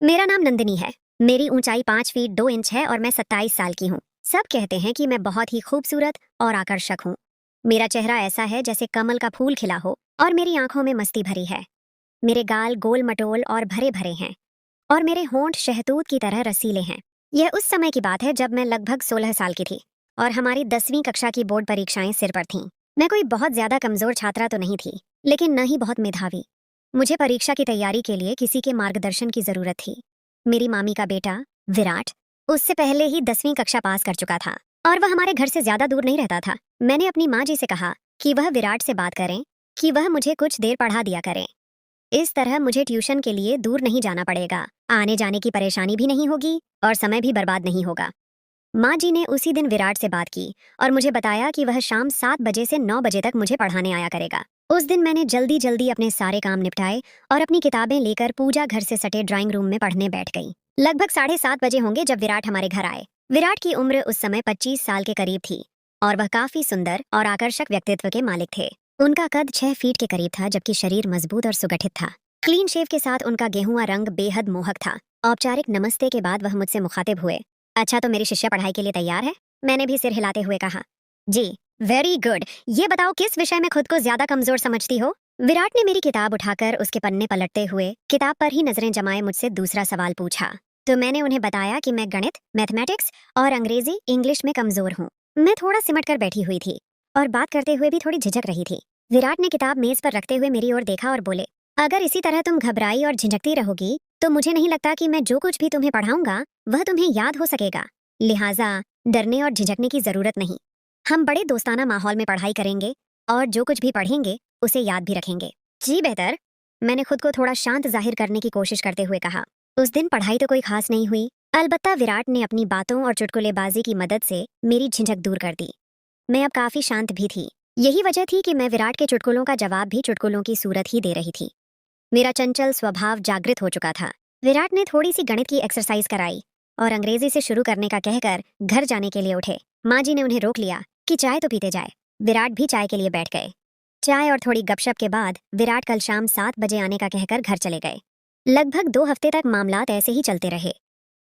मेरा नाम नंदिनी है। मेरी ऊंचाई 5 फीट 2 इंच है और मैं 27 साल की हूँ। सब कहते हैं कि मैं बहुत ही खूबसूरत और आकर्षक हूँ। मेरा चेहरा ऐसा है जैसे कमल का फूल खिला हो और मेरी आंखों में मस्ती भरी है। मेरे गाल गोल मटोल और भरे भरे हैं और मेरे होंठ शहतूत की तरह रसीले हैं। यह उस समय की बात है जब मैं लगभग 16 साल की थी और हमारी 10वीं कक्षा की बोर्ड परीक्षाएं सिर पर थीं। मैं कोई बहुत ज्यादा कमजोर छात्रा तो नहीं थी, लेकिन न ही बहुत मेधावी। मुझे परीक्षा की तैयारी के लिए किसी के मार्गदर्शन की जरूरत थी। मेरी मामी का बेटा विराट उससे पहले ही 10वीं कक्षा पास कर चुका था और वह हमारे घर से ज्यादा दूर नहीं रहता था। मैंने अपनी माँ जी से कहा कि वह विराट से बात करें कि वह मुझे कुछ देर पढ़ा दिया करें। इस तरह मुझे ट्यूशन के लिए दूर नहीं जाना पड़ेगा, आने जाने की परेशानी भी नहीं होगी और समय भी बर्बाद नहीं होगा। माँ जी ने उसी दिन विराट से बात की और मुझे बताया कि वह शाम 7 बजे से 9 बजे तक मुझे पढ़ाने आया करेगा। उस दिन मैंने जल्दी जल्दी अपने सारे काम निपटाए और अपनी किताबें लेकर पूजा घर से सटे ड्राइंग रूम में पढ़ने बैठ गई। लगभग 7:30 बजे होंगे जब विराट हमारे घर आए। विराट की उम्र उस समय 25 साल के करीब थी और वह काफी सुंदर और आकर्षक व्यक्तित्व के मालिक थे। उनका कद 6 फीट के करीब था, जबकि शरीर मजबूत और सुगठित था। क्लीन शेव के साथ उनका गेहुआ रंग बेहद मोहक था। औपचारिक नमस्ते के बाद वह मुझसे मुखातिब हुए। अच्छा, तो मेरी शिष्या पढ़ाई के लिए तैयार है? मैंने भी सिर हिलाते हुए कहा, जी। Very good. ये बताओ किस विषय में खुद को ज्यादा कमजोर समझती हो? विराट ने मेरी किताब उठाकर उसके पन्ने पलटते हुए किताब पर ही नजरें जमाए मुझसे दूसरा सवाल पूछा। तो मैंने उन्हें बताया कि मैं गणित, मैथमेटिक्स और अंग्रेजी इंग्लिश में कमजोर हूँ। मैं थोड़ा सिमट कर बैठी हुई थी और बात करते हुए भी थोड़ी झिझक रही थी। विराट ने किताब मेज पर रखते हुए मेरी ओर देखा और बोले, अगर इसी तरह तुम घबराई और झिझकती रहोगी तो मुझे नहीं लगता कि मैं जो कुछ भी तुम्हें पढ़ाऊंगा वह तुम्हें याद हो सकेगा। लिहाजा डरने और झिझकने की जरूरत नहीं। हम बड़े दोस्ताना माहौल में पढ़ाई करेंगे और जो कुछ भी पढ़ेंगे उसे याद भी रखेंगे। जी बेहतर। मैंने खुद को थोड़ा शांत जाहिर करने की कोशिश करते हुए कहा। उस दिन पढ़ाई तो कोई खास नहीं हुई, अलबत्ता विराट ने अपनी बातों और चुटकुलेबाजी की मदद से मेरी झिझक दूर कर दी। मैं अब काफी शांत भी थी। यही वजह थी कि मैं विराट के चुटकुलों का जवाब भी चुटकुलों की सूरत ही दे रही थी। मेरा चंचल स्वभाव जागृत हो चुका था। विराट ने थोड़ी सी गणित की एक्सरसाइज कराई और अंग्रेजी से शुरू करने का कहकर घर जाने के लिए उठे। माँ जी ने उन्हें रोक लिया कि चाय तो पीते जाए। विराट भी चाय के लिए बैठ गए। चाय और थोड़ी गपशप के बाद विराट कल शाम 7 बजे आने का कहकर घर चले गए। लगभग 2 हफ्ते तक मामलात ऐसे ही चलते रहे।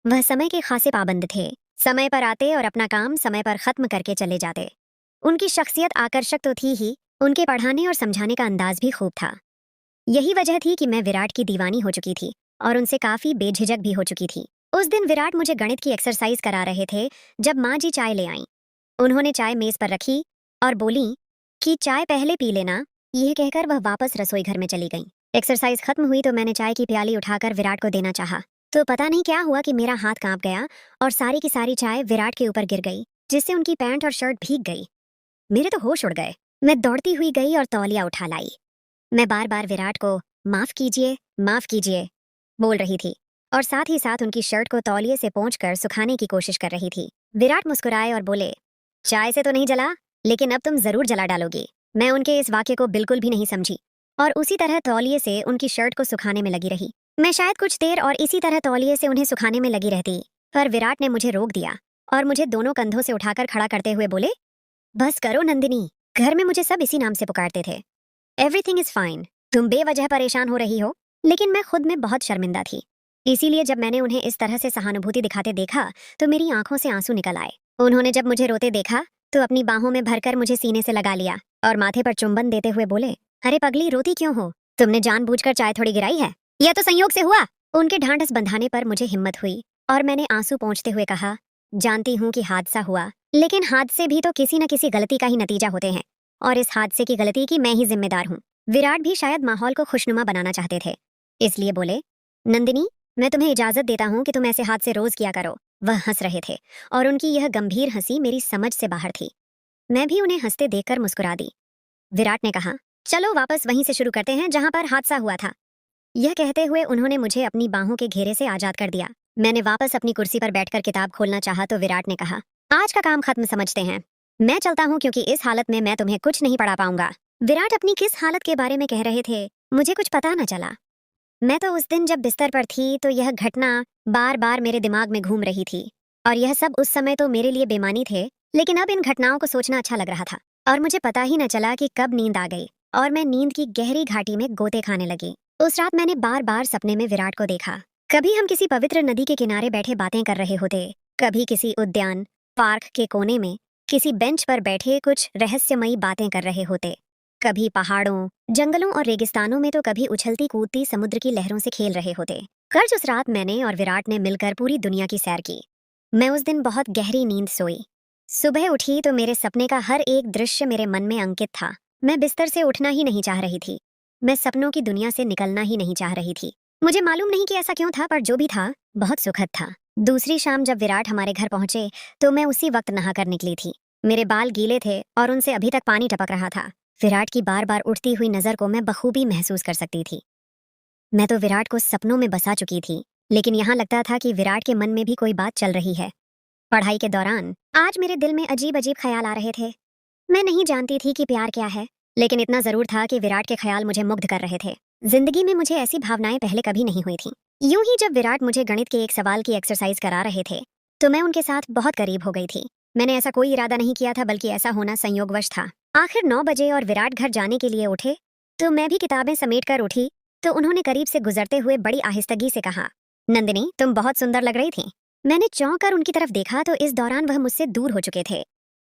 वह समय के खासे पाबंद थे, समय पर आते और अपना काम समय पर खत्म करके चले जाते। उनकी शख्सियत आकर्षक तो थी ही, उनके पढ़ाने और समझाने का अंदाज भी खूब था। यही वजह थी कि मैं विराट की दीवानी हो चुकी थी और उनसे काफी बेझिझक भी हो चुकी थी। उस दिन विराट मुझे गणित की एक्सरसाइज करा रहे थे जब माँ जी चाय ले आईं। उन्होंने चाय मेज पर रखी और बोली कि चाय पहले पी लेना। यह कहकर वह वापस रसोई घर में चली गईं। एक्सरसाइज खत्म हुई तो मैंने चाय की प्याली उठाकर विराट को देना चाहा, तो पता नहीं क्या हुआ कि मेरा हाथ कांप गया और सारी की सारी चाय विराट के ऊपर गिर गई, जिससे उनकी पैंट और शर्ट भीग गई। मेरे तो होश उड़ गए। मैं दौड़ती हुई गई और तौलिया उठा लाई। मैं बार बार विराट को माफ कीजिए बोल रही थी और साथ ही साथ उनकी शर्ट को तौलिए से पोंछकर सुखाने की कोशिश कर रही थी। विराट मुस्कुराए और बोले, चाय से तो नहीं जला, लेकिन अब तुम जरूर जला डालोगी। मैं उनके इस वाक्य को बिल्कुल भी नहीं समझी और उसी तरह तौलिए से उनकी शर्ट को सुखाने में लगी रही। मैं शायद कुछ देर और इसी तरह तौलिए से उन्हें सुखाने में लगी रहती, पर विराट ने मुझे रोक दिया और मुझे दोनों कंधों से उठाकर खड़ा करते हुए बोले, बस करो नंदिनी। घर में मुझे सब इसी नाम से पुकारते थे। Everything is fine. तुम बेवजह परेशान हो रही हो। लेकिन मैं खुद में बहुत शर्मिंदा थी। इसीलिए जब मैंने उन्हें इस तरह से सहानुभूति दिखाते देखा तो मेरी आंखों से आंसू निकल आए। उन्होंने जब मुझे रोते देखा तो अपनी बाहों में भरकर मुझे सीने से लगा लिया और माथे पर चुंबन देते हुए बोले, अरे पगली, रोती क्यों हो? तुमने जानबूझकर चाय थोड़ी गिराई है? यह तो संयोग से हुआ। उनके ढांढस बंधाने पर मुझे हिम्मत हुई और मैंने आंसू पोंछते हुए कहा, जानती हूँ कि हादसा हुआ, लेकिन हादसे भी तो किसी न किसी गलती का ही नतीजा होते हैं और इस हादसे की गलती की मैं ही जिम्मेदार हूँ। विराट भी शायद माहौल को खुशनुमा बनाना चाहते थे, इसलिए बोले, नंदिनी, मैं तुम्हें इजाजत देता हूँ कि तुम ऐसे हादसे रोज किया करो। वह हंस रहे थे और उनकी यह गंभीर हंसी मेरी समझ से बाहर थी। मैं भी उन्हें हंसते देखकर मुस्कुरा दी। विराट ने कहा, चलो वापस वहीं से शुरू करते हैं जहां पर हादसा हुआ था। यह कहते हुए उन्होंने मुझे अपनी बाहों के घेरे से आजाद कर दिया। मैंने वापस अपनी कुर्सी पर बैठकर किताब खोलना चाहा तो विराट ने कहा, आज का काम खत्म समझते हैं। मैं चलता हूँ क्योंकि इस हालत में मैं तुम्हें कुछ नहीं पढ़ा पाऊंगा। विराट अपनी किस हालत के बारे में कह रहे थे मुझे कुछ पता न चला। मैं तो उस दिन जब बिस्तर पर थी तो यह घटना बार बार मेरे दिमाग में घूम रही थी और यह सब उस समय तो मेरे लिए बेमानी थे, लेकिन अब इन घटनाओं को सोचना अच्छा लग रहा था और मुझे पता ही न चला कि कब नींद आ गई और मैं नींद की गहरी घाटी में गोते खाने लगी। उस रात मैंने बार बार सपने में विराट को देखा। कभी हम किसी पवित्र नदी के किनारे बैठे बातें कर रहे होते, कभी किसी उद्यान पार्क के कोने में किसी बेंच पर बैठे कुछ रहस्यमयी बातें कर रहे होते, कभी पहाड़ों जंगलों और रेगिस्तानों में तो कभी उछलती कूदती समुद्र की लहरों से खेल रहे होते। कर्ज उस रात मैंने और विराट ने मिलकर पूरी दुनिया की सैर की। मैं उस दिन बहुत गहरी नींद सोई। सुबह उठी तो मेरे सपने का हर एक दृश्य मेरे मन में अंकित था। मैं बिस्तर से उठना ही नहीं चाह रही थी। मैं सपनों की दुनिया से निकलना ही नहीं चाह रही थी। मुझे मालूम नहीं कि ऐसा क्यों था, पर जो भी था बहुत सुखद था। दूसरी शाम जब विराट हमारे घर पहुंचे तो मैं उसी वक्त नहाकर निकली थी। मेरे बाल गीले थे और उनसे अभी तक पानी टपक रहा था। विराट की बार बार उठती हुई नजर को मैं बखूबी महसूस कर सकती थी। मैं तो विराट को सपनों में बसा चुकी थी, लेकिन यहाँ लगता था कि विराट के मन में भी कोई बात चल रही है। पढ़ाई के दौरान आज मेरे दिल में अजीब अजीब ख्याल आ रहे थे। मैं नहीं जानती थी कि प्यार क्या है, लेकिन इतना जरूर था कि विराट के ख्याल मुझे मुग्ध कर रहे थे। जिंदगी में मुझे ऐसी भावनाएं पहले कभी नहीं हुई थी। यूं ही जब विराट मुझे गणित के एक सवाल की एक्सरसाइज करा रहे थे तो मैं उनके साथ बहुत करीब हो गई थी। मैंने ऐसा कोई इरादा नहीं किया था, बल्कि ऐसा होना संयोगवश था। आखिर 9 बजे और विराट घर जाने के लिए उठे तो मैं भी किताबें समेट कर उठी तो उन्होंने करीब से गुजरते हुए बड़ी आहिस्तगी से कहा, नंदिनी तुम बहुत सुंदर लग रही थी। मैंने चौंक कर उनकी तरफ देखा तो इस दौरान वह मुझसे दूर हो चुके थे।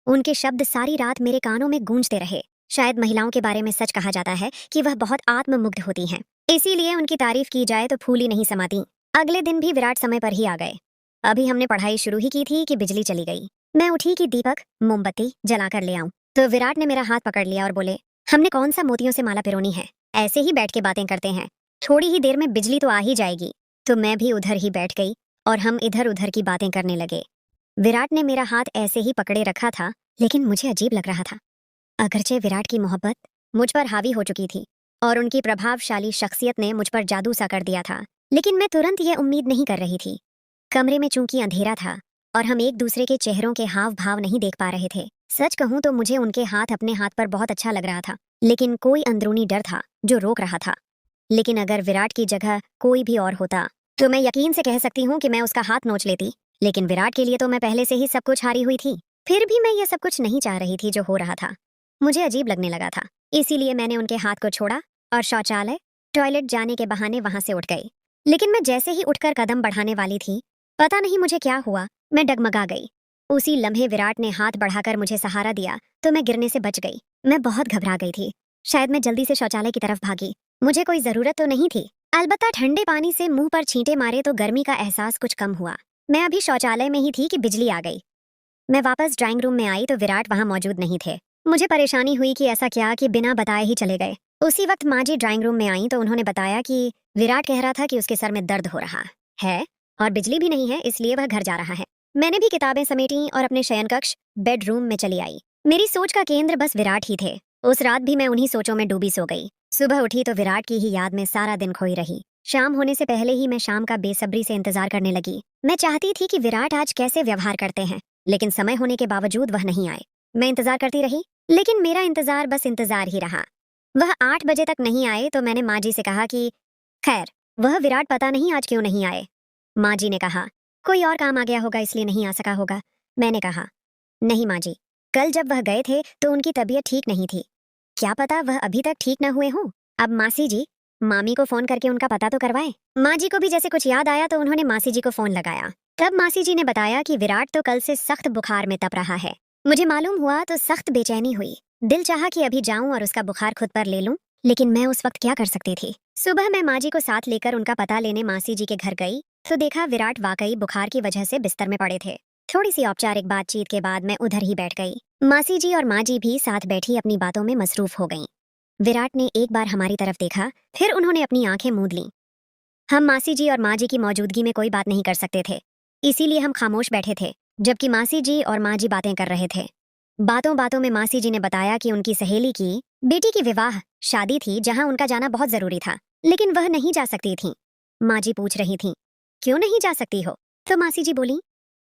उनके शब्द सारी रात मेरे कानों में गूंजते रहे। शायद महिलाओं के बारे में सच कहा जाता है कि वह बहुत आत्ममुग्ध होती हैं, इसीलिए उनकी तारीफ की जाए तो फूल ही नहीं समाती। अगले दिन भी विराट समय पर ही आ गए। अभी हमने पढ़ाई शुरू ही की थी कि बिजली चली गई। मैं उठी कि दीपक मोमबत्ती जलाकर ले आऊं, तो विराट ने मेरा हाथ पकड़ लिया और बोले, हमने कौन सा मोतियों से माला पिरोनी है, ऐसे ही बैठ के बातें करते हैं, थोड़ी ही देर में बिजली तो आ ही जाएगी। तो मैं भी उधर ही बैठ गई और हम इधर उधर की बातें करने लगे। विराट ने मेरा हाथ ऐसे ही पकड़े रखा था, लेकिन मुझे अजीब लग रहा था। अगरचे विराट की मोहब्बत मुझ पर हावी हो चुकी थी और उनकी प्रभावशाली शख्सियत ने मुझ पर जादू सा कर दिया था, लेकिन मैं तुरंत यह उम्मीद नहीं कर रही थी। कमरे में चूंकि अंधेरा था और हम एक दूसरे के चेहरों के हाव भाव नहीं देख पा रहे थे। सच कहूं तो मुझे उनके हाथ अपने हाथ पर बहुत अच्छा लग रहा था, लेकिन कोई अंदरूनी डर था जो रोक रहा था। लेकिन अगर विराट की जगह कोई भी और होता तो मैं यकीन से कह सकती हूँ कि मैं उसका हाथ नोच लेती, लेकिन विराट के लिए तो मैं पहले से ही सब कुछ हारी हुई थी। फिर भी मैं ये सब कुछ नहीं चाह रही थी जो हो रहा था। मुझे अजीब लगने लगा था, इसीलिए मैंने उनके हाथ को छोड़ा और शौचालय टॉयलेट जाने के बहाने वहां से उठ गई। लेकिन मैं जैसे ही उठकर कदम बढ़ाने वाली थी, पता नहीं मुझे क्या हुआ, मैं डगमगा गई। उसी लम्हे विराट ने हाथ बढ़ाकर मुझे सहारा दिया तो मैं गिरने से बच गई। मैं बहुत घबरा गई थी। शायद मैं जल्दी से शौचालय की तरफ भागी। मुझे कोई जरूरत तो नहीं थी, अलबत्ता ठंडे पानी से मुंह पर छींटे मारे तो गर्मी का एहसास कुछ कम हुआ। मैं अभी शौचालय में ही थी कि बिजली आ गई। मैं वापस ड्राइंग रूम में आई तो विराट वहां मौजूद नहीं थे। मुझे परेशानी हुई कि ऐसा क्या कि बिना बताए ही चले गए। उसी वक्त माँ जी ड्राइंग रूम में आई तो उन्होंने बताया कि विराट कह रहा था कि उसके सर में दर्द हो रहा है और बिजली भी नहीं है, इसलिए वह घर जा रहा है। मैंने भी किताबें समेटी और अपने शयन कक्ष बेडरूम में चली आई। मेरी सोच का केंद्र बस विराट ही थे। उस रात भी मैं उन्हीं सोचों में डूबी सो गई। सुबह उठी तो विराट की ही याद में सारा दिन खोई रही। शाम होने से पहले ही मैं शाम का बेसब्री से इंतजार करने लगी। मैं चाहती थी कि विराट आज कैसे व्यवहार करते हैं, लेकिन समय होने के बावजूद वह नहीं आए। मैं इंतजार करती रही, लेकिन मेरा इंतजार बस इंतजार ही रहा। वह 8 बजे तक नहीं आए तो मैंने माँ जी से कहा कि खैर, वह विराट पता नहीं आज क्यों नहीं आए। माँ जी ने कहा, कोई और काम आ गया होगा इसलिए नहीं आ सका होगा। मैंने कहा, नहीं माँ जी, कल जब वह गए थे तो उनकी तबीयत ठीक नहीं थी। क्या पता वह अभी तक ठीक न हुए हों। अब मासी जी, मामी को फोन करके उनका पता तो करवाए। माँ जी को भी जैसे कुछ याद आया तो उन्होंने मासी जी को फोन लगाया। तब मासी जी ने बताया कि विराट तो कल से सख्त बुखार में तप रहा है। मुझे मालूम हुआ तो सख्त बेचैनी हुई। दिल चाहा कि अभी जाऊं और उसका बुखार खुद पर ले लूं, लेकिन मैं उस वक्त क्या कर सकती थी। सुबह मैं माँ जी को साथ लेकर उनका पता लेने मासी जी के घर गई तो देखा विराट वाकई बुखार की वजह से बिस्तर में पड़े थे। थोड़ी सी औपचारिक बातचीत के बाद मैं उधर ही बैठ गई। मासी जी और माँ जी भी साथ बैठी अपनी बातों में मसरूफ हो गईं। विराट ने एक बार हमारी तरफ देखा, फिर उन्होंने अपनी आंखें मूंद लीं। हम मासी जी और माँ जी की मौजूदगी में कोई बात नहीं कर सकते थे, इसीलिए हम खामोश बैठे थे जबकि मासी जी और माँ जी बातें कर रहे थे। बातों बातों में मासी जी ने बताया कि उनकी सहेली की बेटी की विवाह शादी थी जहां उनका जाना बहुत जरूरी था, लेकिन वह नहीं जा सकती थी। माँ जी पूछ रही थी, क्यों नहीं जा सकती हो? तो मासी जी बोली,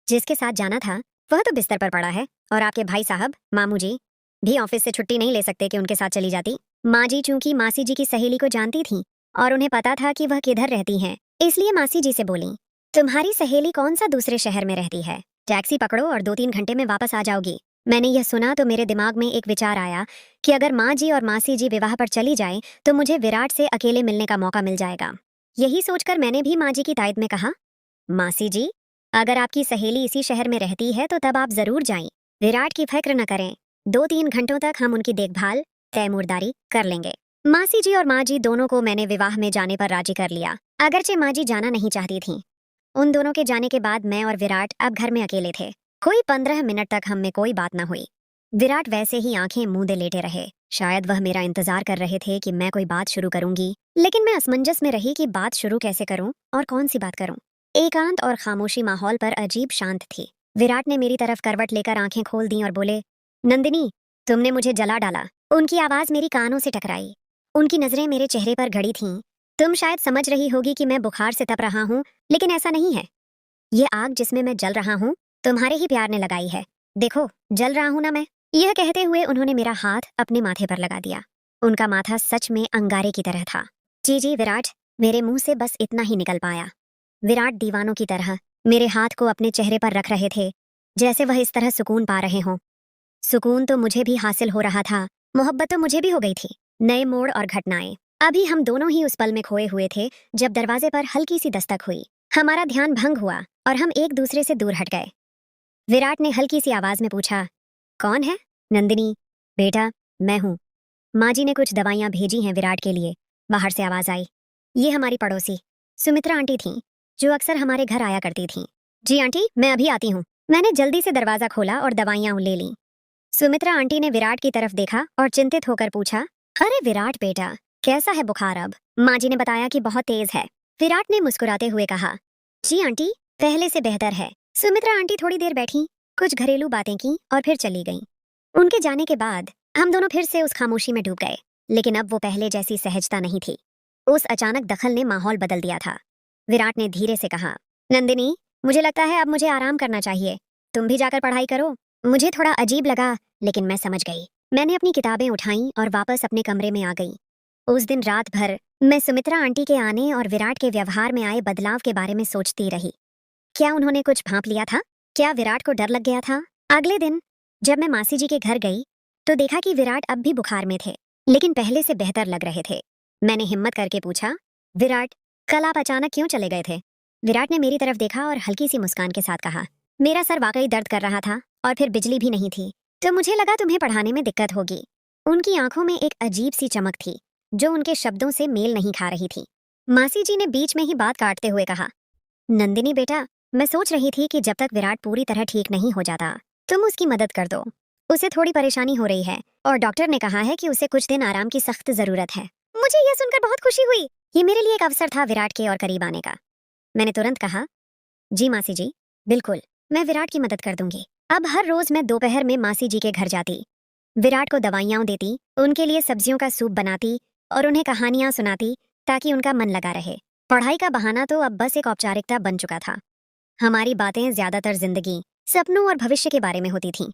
जिसके साथ जाना था वह तो बिस्तर पर पड़ा है और आपके भाई साहब मामू जी भी ऑफिस से छुट्टी नहीं ले सकते कि उनके साथ चली जाती। माँ जी चूंकि मासी जी की सहेली को जानती थी और उन्हें पता था कि वह किधर रहती हैं, इसलिए मासी जी से बोली, तुम्हारी सहेली कौन सा दूसरे शहर में रहती है, टैक्सी पकड़ो और 2-3 घंटे में वापस आ जाओगी। मैंने यह सुना तो मेरे दिमाग में एक विचार आया कि अगर माँ जी और मासी जी विवाह पर चली जाएं तो मुझे विराट से अकेले मिलने का मौका मिल जाएगा। यही सोचकर मैंने भी माँ जी की तायद में कहा, मासी जी, अगर आपकी सहेली इसी शहर में रहती है तो तब आप जरूर जाएं। विराट की फिक्र न करें, 2-3 घंटों तक हम उनकी देखभाल तैमूरदारी कर लेंगे। मासी जी और माँ जी दोनों को मैंने विवाह में जाने पर राजी कर लिया, अगरचे माँ जी जाना नहीं चाहती थीं। उन दोनों के जाने के बाद मैं और विराट अब घर में अकेले थे। कोई 15 मिनट तक हम में कोई बात न हुई। विराट वैसे ही आंखें मूंदे लेटे रहे। शायद वह मेरा इंतजार कर रहे थे कि मैं कोई बात शुरू करूंगी, लेकिन मैं असमंजस में रही कि बात शुरू कैसे करूं और कौन सी बात करूं। एकांत और खामोशी माहौल पर अजीब शांत थी। विराट ने मेरी तरफ करवट लेकर आंखें खोल दी और बोले, नंदिनी, तुमने मुझे जला डाला। उनकी आवाज मेरी कानों से टकराई। उनकी नजरें मेरे चेहरे पर गड़ी थीं। तुम शायद समझ रही होगी कि मैं बुखार से तप रहा हूँ, लेकिन ऐसा नहीं है। ये आग जिसमें मैं जल रहा हूँ, तुम्हारे ही प्यार ने लगाई है। देखो, जल रहा हूँ ना मैं। यह कहते हुए उन्होंने मेरा हाथ अपने माथे पर लगा दिया। उनका माथा सच में अंगारे की तरह था। जी जी विराट, मेरे मुंह से बस इतना ही निकल पाया। विराट दीवानों की तरह मेरे हाथ को अपने चेहरे पर रख रहे थे, जैसे वह इस तरह सुकून पा रहे हों। सुकून तो मुझे भी हासिल हो रहा था, मोहब्बत तो मुझे भी हो गई थी। नए मोड़ और घटनाएं। अभी हम दोनों ही उस पल में खोए हुए थे जब दरवाजे पर हल्की सी दस्तक हुई। हमारा ध्यान भंग हुआ और हम एक दूसरे से दूर हट गए। विराट ने हल्की सी आवाज में पूछा, कौन है? नंदिनी, बेटा, मैं हूँ। माँ जी ने कुछ दवाइयाँ भेजी हैं विराट के लिए। बाहर से आवाज आई। ये हमारी पड़ोसी सुमित्रा आंटी थीं, जो अक्सर हमारे घर आया करती थीं। जी आंटी, मैं अभी आती हूँ। मैंने जल्दी से दरवाजा खोला और दवाइयाँ ले लीं। सुमित्रा आंटी ने विराट की तरफ देखा और चिंतित होकर पूछा, अरे विराट बेटा, कैसा है बुखार अब? माँ जी ने बताया कि बहुत तेज है। विराट ने मुस्कुराते हुए कहा, जी आंटी, पहले से बेहतर है। सुमित्रा आंटी थोड़ी देर बैठी, कुछ घरेलू बातें की और फिर चली गईं। उनके जाने के बाद हम दोनों फिर से उस खामोशी में डूब गए, लेकिन अब वो पहले जैसी सहजता नहीं थी। उस अचानक दखल ने माहौल बदल दिया था। विराट ने धीरे से कहा, नंदिनी, मुझे लगता है अब मुझे आराम करना चाहिए। तुम भी जाकर पढ़ाई करो। मुझे थोड़ा अजीब लगा, लेकिन मैं समझ गई। मैंने अपनी किताबें उठाईं और वापस अपने कमरे में आ गई। उस दिन रात भर मैं सुमित्रा आंटी के आने और विराट के व्यवहार में आए बदलाव के बारे में सोचती रही। क्या उन्होंने कुछ भांप लिया था? क्या विराट को डर लग गया था? अगले दिन जब मैं मासी जी के घर गई तो देखा कि विराट अब भी बुखार में थे, लेकिन पहले से बेहतर लग रहे थे। मैंने हिम्मत करके पूछा, विराट, कल आप अचानक क्यों चले गए थे? विराट ने मेरी तरफ देखा और हल्की सी मुस्कान के साथ कहा, मेरा सर वाकई दर्द कर रहा था और फिर बिजली भी नहीं थी, तो मुझे लगा तुम्हें पढ़ाने में दिक्कत होगी। उनकी आंखों में एक अजीब सी चमक थी, जो उनके शब्दों से मेल नहीं खा रही थी। मासी जी ने बीच में ही बात काटते हुए कहा, नंदिनी बेटा, मैं सोच रही थी कि जब तक विराट पूरी तरह ठीक नहीं हो जाता, तुम उसकी मदद कर दो। उसे थोड़ी परेशानी हो रही है और डॉक्टर ने कहा है कि उसे कुछ दिन आराम की सख्त जरूरत है। मुझे यह सुनकर बहुत खुशी हुई। ये मेरे लिए एक अवसर था विराट के और करीब आने का। मैंने तुरंत कहा, जी मासी जी, बिल्कुल, मैं विराट की मदद कर दूंगी। अब हर रोज मैं दोपहर में मासी जी के घर जाती, विराट को दवाइयाँ देती, उनके लिए सब्जियों का सूप बनाती और उन्हें कहानियां सुनाती, ताकि उनका मन लगा रहे। पढ़ाई का बहाना तो अब बस एक औपचारिकता बन चुका था। हमारी बातें ज्यादातर जिंदगी, सपनों और भविष्य के बारे में होती थीं।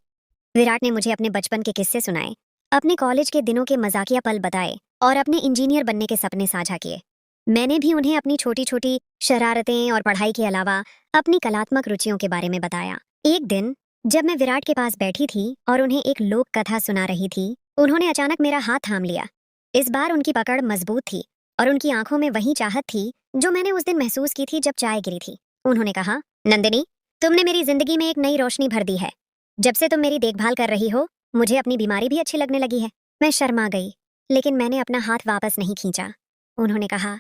विराट ने मुझे अपने बचपन के किस्से सुनाए, अपने कॉलेज के दिनों के मजाकिया पल बताए और अपने इंजीनियर बनने के सपने साझा किए। मैंने भी उन्हें अपनी छोटी छोटी शरारतें और पढ़ाई के अलावा अपनी कलात्मक रुचियों के बारे में बताया। एक दिन जब मैं विराट के पास बैठी थी और उन्हें एक लोक कथा सुना रही थी, उन्होंने अचानक मेरा हाथ थाम लिया। इस बार उनकी पकड़ मजबूत थी और उनकी आंखों में वही चाहत थी जो मैंने उस दिन महसूस की थी जब चाय गिरी थी। उन्होंने कहा, नंदिनी, तुमने मेरी जिंदगी में एक नई रोशनी भर दी है। जब से तुम मेरी देखभाल कर रही हो, मुझे अपनी बीमारी भी अच्छी लगने लगी है। मैं शर्मा गई, लेकिन मैंने अपना हाथ वापस नहीं खींचा। उन्होंने कहा,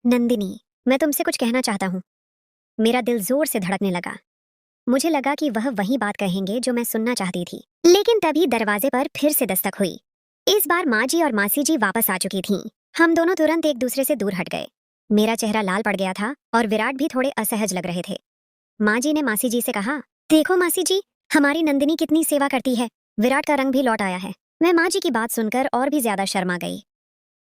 नंदिनी, मैं तुमसे कुछ कहना चाहता हूँ। मेरा दिल जोर से धड़कने लगा। मुझे लगा कि वह वही बात कहेंगे जो मैं सुनना चाहती थी, लेकिन तभी दरवाजे पर फिर से दस्तक हुई। इस बार माँ जी और मासी जी वापस आ चुकी थीं। हम दोनों तुरंत एक दूसरे से दूर हट गए। मेरा चेहरा लाल पड़ गया था और विराट भी थोड़े असहज लग रहे थे। माँ जी ने मासी जी से कहा, देखो मासी जी, हमारी नंदिनी कितनी सेवा करती है। विराट का रंग भी लौट आया है। मैं माँ जी की बात सुनकर और भी ज्यादा शर्मा गई।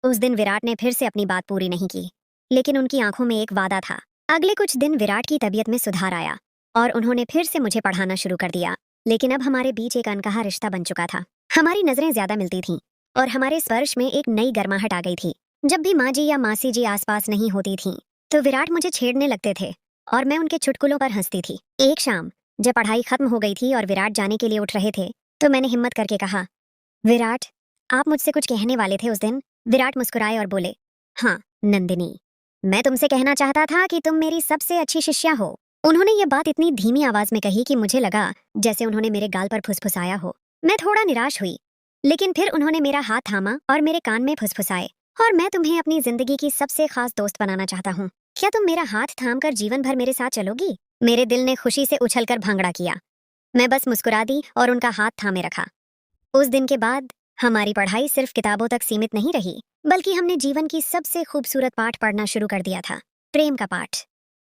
उस दिन विराट ने फिर से अपनी बात पूरी नहीं की, लेकिन उनकी आंखों में एक वादा था। अगले कुछ दिन विराट की तबीयत में सुधार आया और उन्होंने फिर से मुझे पढ़ाना शुरू कर दिया। लेकिन अब हमारे बीच एक अनकहा रिश्ता बन चुका था। हमारी नजरें ज्यादा मिलती थीं और हमारे स्पर्श में एक नई गर्माहट आ गई थी। जब भी माँ जी या मासी जी आसपास नहीं होती थीं, तो विराट मुझे छेड़ने लगते थे और मैं उनके चुटकुलों पर हंसती थी। एक शाम जब पढ़ाई खत्म हो गई थी और विराट जाने के लिए उठ रहे थे, तो मैंने हिम्मत करके कहा, विराट, आप मुझसे कुछ कहने वाले थे उस दिन? विराट मुस्कुराए और बोले, हाँ नंदिनी, मैं तुमसे कहना चाहता था कि तुम मेरी सबसे अच्छी शिष्या हो। उन्होंने ये बात इतनी धीमी आवाज में कही कि मुझे लगा जैसे उन्होंने मेरे गाल पर फुसफुसाया हो। मैं थोड़ा निराश हुई, लेकिन फिर उन्होंने मेरा हाथ थामा और मेरे कान में फुसफुसाए, और मैं तुम्हें अपनी जिंदगी की सबसे खास दोस्त बनाना चाहता हूँ। क्या तुम मेरा हाथ थामकर जीवन भर मेरे साथ चलोगी? मेरे दिल ने खुशी से उछलकर भांगड़ा किया। मैं बस मुस्कुरा दी और उनका हाथ थामे रखा। उस दिन के बाद हमारी पढ़ाई सिर्फ किताबों तक सीमित नहीं रही, बल्कि हमने जीवन की सबसे खूबसूरत पाठ पढ़ना शुरू कर दिया था, प्रेम का पाठ।